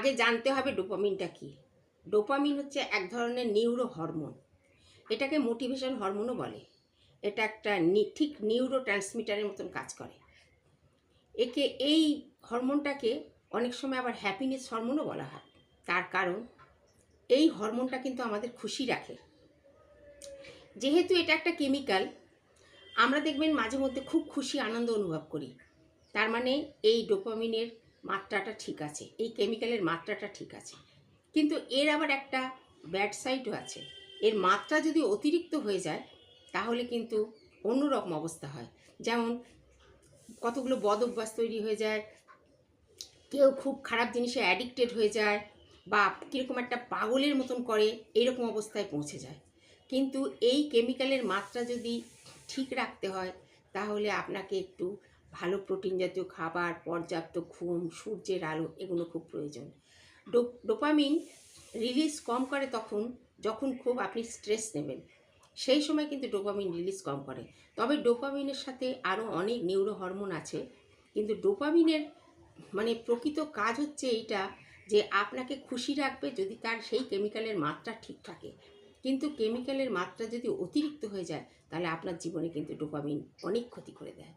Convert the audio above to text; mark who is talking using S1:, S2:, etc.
S1: আগে জানতে হবে ডোপামিনটা কী। ডোপামিন হচ্ছে এক ধরনের নিউরো হরমোন। এটাকে মোটিভেশন হরমোনও বলে। এটা একটা ঠিক নিউরো ট্রান্সমিটারের মতন কাজ করে। এই হরমোনটাকে অনেক সময় আবার হ্যাপিনেস হরমোনও বলা হয়। তার কারণ এই হরমোনটা কিন্তু আমাদের খুশি রাখে। যেহেতু এটা একটা কেমিক্যাল, আমরা দেখবেন মাঝে মধ্যে খুব খুশি আনন্দ অনুভব করি। তার মানে এই ডোপামিনের মাত্রাটা ঠিক আছে, এই কেমিক্যালের মাত্রাটা ঠিক আছে। কিন্তু এর আবার একটা ব্যাড সাইডও আছে। এর মাত্রা যদি অতিরিক্ত হয়ে যায় তাহলে কিন্তু অন্যরকম অবস্থা হয়। যেমন কতগুলো বদ অভ্যাস তৈরি হয়ে যায়, কেউ খুব খারাপ জিনিসে অ্যাডিক্টেড হয়ে যায়, বা কীরকম একটা পাগলের মতন করে, এইরকম অবস্থায় পৌঁছে যায়। কিন্তু এই কেমিক্যালের মাত্রা যদি ঠিক রাখতে হয় তাহলে আপনাকে একটু ভালো প্রোটিন জাতীয় খাবার, পর্যাপ্ত ঘুম, সূর্যের আলো, এগুলো খুব প্রয়োজন। ডোপামিন রিলিজ কম করে তখন যখন খুব আপনি স্ট্রেস নেবেন, সেই সময় কিন্তু ডোপামিন রিলিজ কম করে। তবে ডোপামিনের সাথে আরও অনেক নিউরো হরমোন আছে, কিন্তু ডোপামিনের মানে প্রকৃত কাজ হচ্ছে এইটা, যে আপনাকে খুশি রাখবে যদি তার সেই কেমিক্যালের মাত্রা ঠিক থাকে। কিন্তু কেমিক্যালের মাত্রা যদি অতিরিক্ত হয়ে যায় তাহলে আপনার জীবনে কিন্তু ডোপামিন অনেক ক্ষতি করে দেয়।